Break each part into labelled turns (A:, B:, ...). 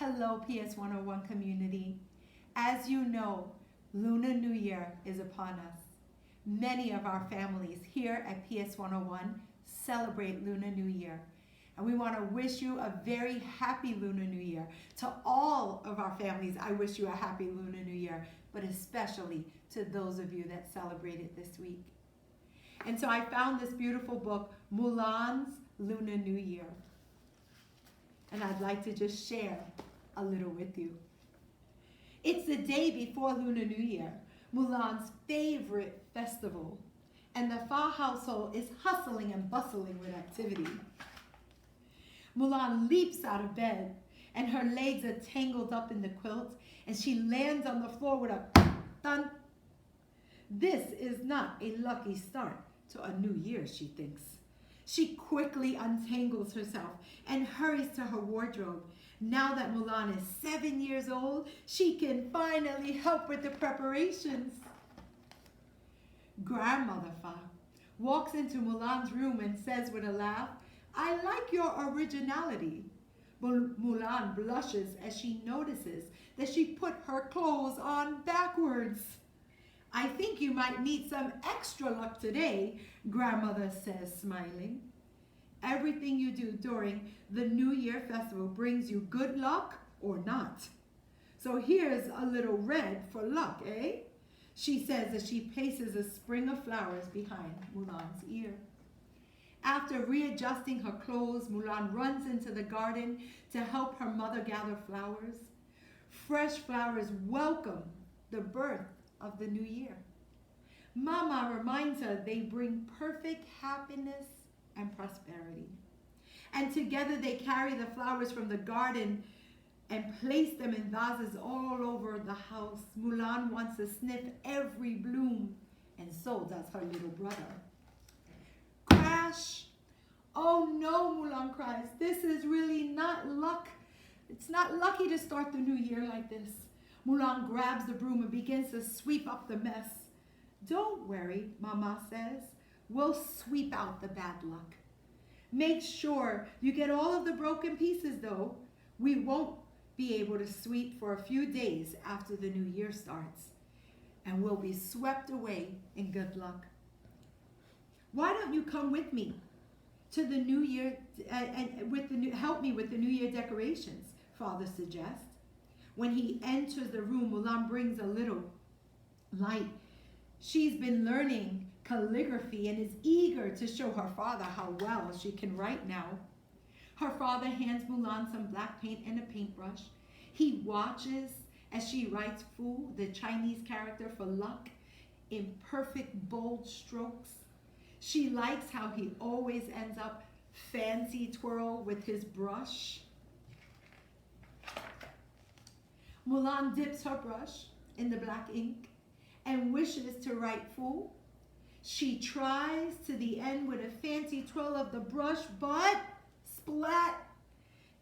A: Hello, PS 101 community. As you know, Lunar New Year is upon us. Many of our families here at PS 101 celebrate Lunar New Year. And we want to wish you a very happy Lunar New Year. To all of our families, I wish you a happy Lunar New Year, but especially to those of you that celebrate it this week. And so I found this beautiful book, Mulan's Lunar New Year. And I'd like to just share a little with you. It's the day before Lunar New Year, Mulan's favorite festival, and the Fa household is hustling and bustling with activity. Mulan leaps out of bed, and her legs are tangled up in the quilt, and she lands on the floor with a thud. This is not a lucky start to a new year, she thinks. She quickly untangles herself and hurries to her wardrobe. Now that Mulan is 7 years old, she can finally help with the preparations. Grandmother Fa walks into Mulan's room and says with a laugh, "I like your originality." Mulan blushes as she notices that she put her clothes on backwards. "I think you might need some extra luck today," Grandmother says, smiling. Everything you do during the New Year festival brings you good luck or not. So here's a little red for luck, eh? She says as she places a spring of flowers behind Mulan's ear. After readjusting her clothes, Mulan runs into the garden to help her mother gather flowers. Fresh flowers welcome the birth of the new year. Mama reminds her they bring perfect happiness and prosperity. And together they carry the flowers from the garden and place them in vases all over the house. Mulan wants to sniff every bloom, and so does her little brother. Crash! "Oh no," Mulan cries. "This is really not luck. It's not lucky to start the new year like this." Mulan grabs the broom and begins to sweep up the mess. "Don't worry," Mama says. "We'll sweep out the bad luck. Make sure you get all of the broken pieces, though. We won't be able to sweep for a few days after the new year starts, and we'll be swept away in good luck. Why don't you come with me to the new year and help me with the new year decorations?" Father suggests. When he enters the room, Mulan brings a little light. She's been learning calligraphy and is eager to show her father how well she can write now. Her father hands Mulan some black paint and a paintbrush. He watches as she writes Fu, the Chinese character for luck, in perfect bold strokes. She likes how he always ends up fancy twirl with his brush. Mulan dips her brush in the black ink and wishes to write Fu. She tries to the end with a fancy twirl of the brush, but splat!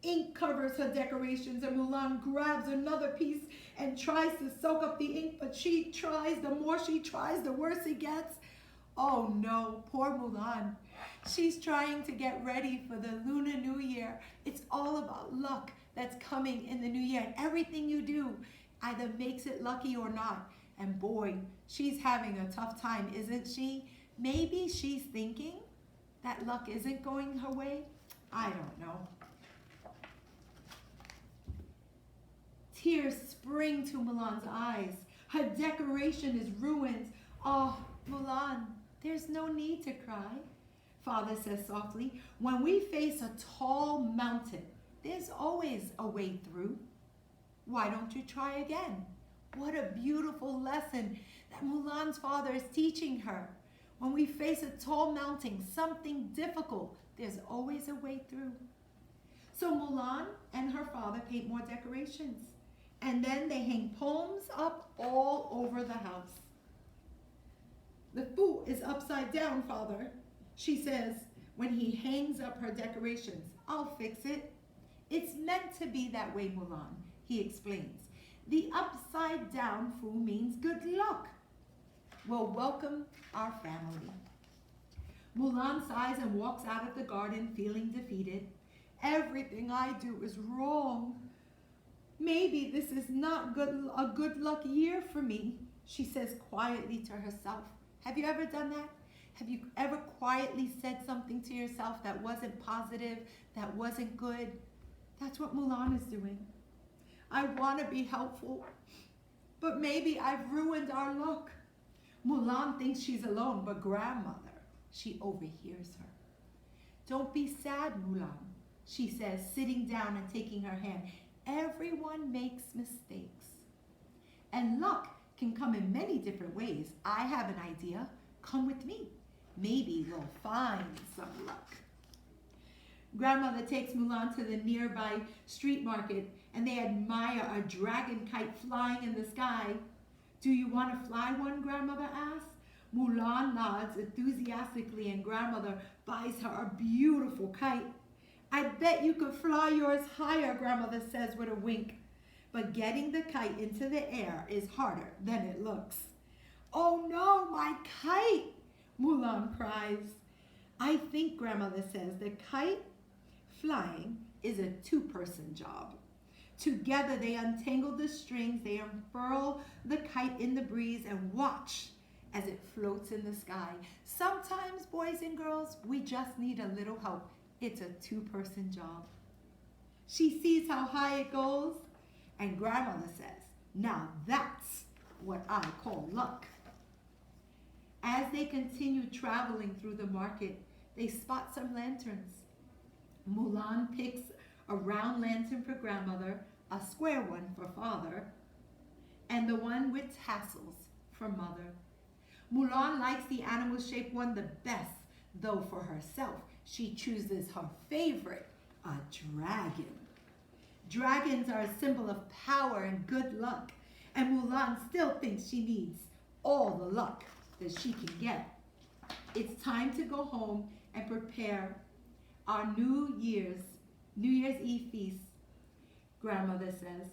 A: Ink covers her decorations, and Mulan grabs another piece and tries to soak up the ink, but the more she tries, the worse it gets. Oh no, poor Mulan. She's trying to get ready for the Lunar New Year. It's all about luck that's coming in the new year, and everything you do either makes it lucky or not. And boy, she's having a tough time, isn't she? Maybe she's thinking that luck isn't going her way. I don't know. Tears spring to Mulan's eyes. Her decoration is ruined. "Oh, Mulan, there's no need to cry," Father says softly. "When we face a tall mountain, there's always a way through. Why don't you try again?" What a beautiful lesson that Mulan's father is teaching her. When we face a tall mountain, something difficult, there's always a way through. So Mulan and her father paint more decorations, and then they hang poems up all over the house. "The Fu is upside down, Father," she says when he hangs up her decorations. "I'll fix it." "It's meant to be that way, Mulan," he explains. "The upside down Fu means good luck." "Well, welcome our family." Mulan sighs and walks out of the garden feeling defeated. "Everything I do is wrong." maybe this is not a good luck year for me, she says quietly to herself. Have you ever done that? Have you ever quietly said something to yourself that wasn't positive, that wasn't good? That's what Mulan is doing. I want to be helpful, but maybe I've ruined our luck. Mulan thinks she's alone, but grandmother, she overhears her. Don't be sad, Mulan, she says, sitting down and taking her hand. Everyone makes mistakes. And luck can come in many different ways. I have an idea. Come with me. Maybe we'll find some luck. Grandmother takes Mulan to the nearby street market and they admire a dragon kite flying in the sky. Do you want to fly one? Grandmother asks. Mulan nods enthusiastically and grandmother buys her a beautiful kite. I bet you could fly yours higher, grandmother says with a wink. But getting the kite into the air is harder than it looks. Oh no, my kite, Mulan cries. I think grandmother says the kite flying is a two-person job. Together they untangle the strings, they unfurl the kite in the breeze and watch as it floats in the sky. Sometimes, boys and girls, we just need a little help. It's a two-person job. She sees how high it goes, and grandmother says, now that's what I call luck. As they continue traveling through the market, they spot some lanterns. Mulan picks a round lantern for grandmother, a square one for father, and the one with tassels for mother. Mulan likes the animal-shaped one the best, though for herself, she chooses her favorite, a dragon. Dragons are a symbol of power and good luck, and Mulan still thinks she needs all the luck that she can get. It's time to go home and prepare our New Year's Eve feast. Grandmother says,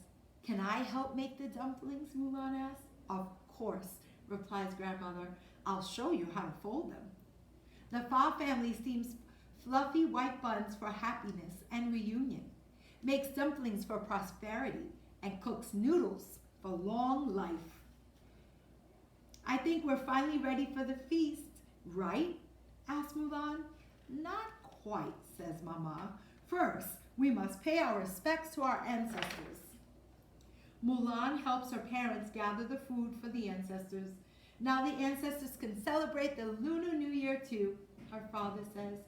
A: can I help make the dumplings? Mulan asks. Of course, replies grandmother. I'll show you how to fold them. The Fa family steams fluffy white buns for happiness and reunion, makes dumplings for prosperity, and cooks noodles for long life. I think we're finally ready for the feast, right? Asks Mulan. Not quite, says Mama. First, we must pay our respects to our ancestors. Mulan helps her parents gather the food for the ancestors. Now the ancestors can celebrate the Lunar New Year too, her father says.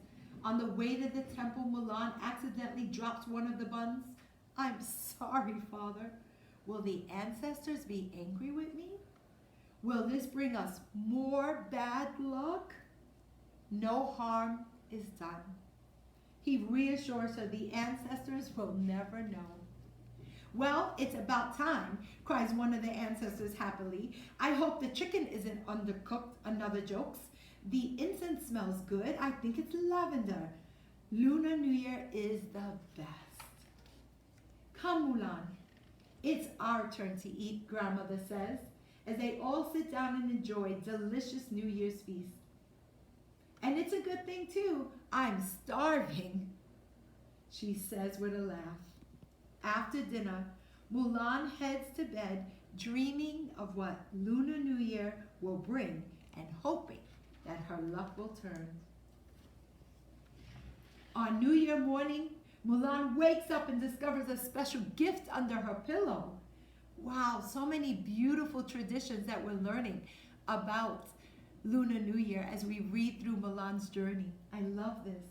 A: On the way to the temple, Mulan accidentally drops one of the buns. I'm sorry, father. Will the ancestors be angry with me? Will this bring us more bad luck? No harm is done. He reassures her the ancestors will never know. Well, it's about time, cries one of the ancestors happily. I hope the chicken isn't undercooked, another jokes. The incense smells good. I think it's lavender. Lunar New Year is the best. Come, Mulan. It's our turn to eat, grandmother says, as they all sit down and enjoy delicious New Year's feast. And it's a good thing too. I'm starving, she says with a laugh. After dinner, Mulan heads to bed, dreaming of what Lunar New Year will bring and hoping that her luck will turn. On New Year morning, Mulan wakes up and discovers a special gift under her pillow. Wow, so many beautiful traditions that we're learning about Lunar New Year as we read through Mulan's journey. I love this.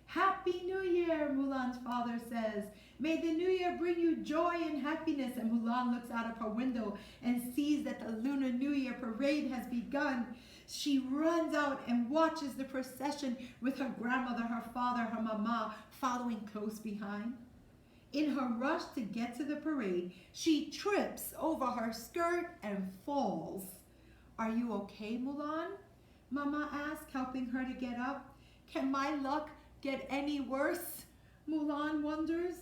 A: Happy New Year, Mulan's father says. May the New Year bring you joy and happiness. And Mulan looks out of her window and sees that the Lunar New Year parade has begun. She runs out and watches the procession with her grandmother, her father, her mama following close behind. In her rush to get to the parade, she trips over her skirt and falls. Are you okay, Mulan? Mama asks, helping her to get up. Can my luck get any worse? Mulan wonders.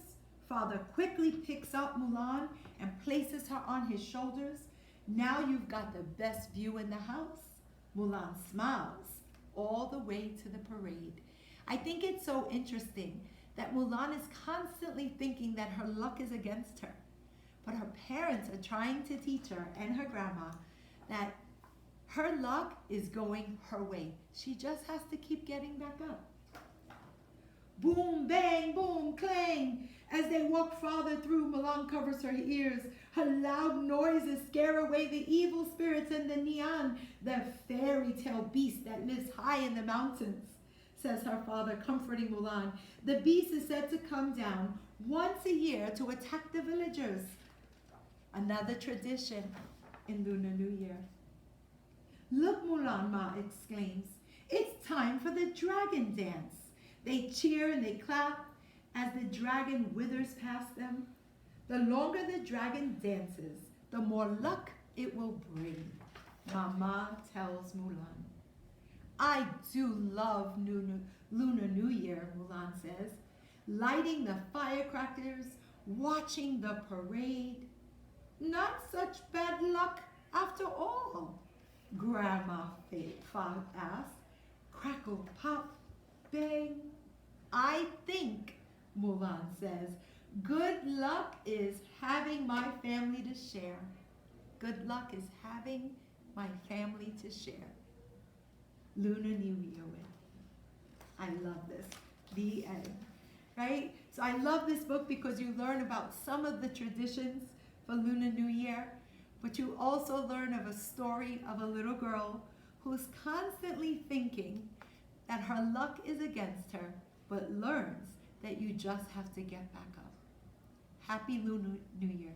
A: Father quickly picks up Mulan and places her on his shoulders. Now you've got the best view in the house. Mulan smiles all the way to the parade. I think it's so interesting that Mulan is constantly thinking that her luck is against her. But her parents are trying to teach her and her grandma that her luck is going her way. She just has to keep getting back up. Boom, bang, boom, clang. As they walk farther through, Mulan covers her ears. Her loud noises scare away the evil spirits and the Nian, the fairy tale beast that lives high in the mountains, says her father, comforting Mulan. The beast is said to come down once a year to attack the villagers. Another tradition in Lunar New Year. Look, Mulan, Ma exclaims. It's time for the dragon dance. They cheer and they clap as the dragon withers past them. The longer the dragon dances, the more luck it will bring, Mama tells Mulan. I do love Lunar New Year, Mulan says. Lighting the firecrackers, watching the parade. Not such bad luck after all, Grandma Fog asks. Crackle, pop, bang. I think, Mulan says, good luck is having my family to share. Good luck is having my family to share. Lunar New Year with. I love this. The end. Right? So I love this book because you learn about some of the traditions for Lunar New Year, but you also learn of a story of a little girl who's constantly thinking that her luck is against her, but learns that you just have to get back up. Happy Lunar New Year.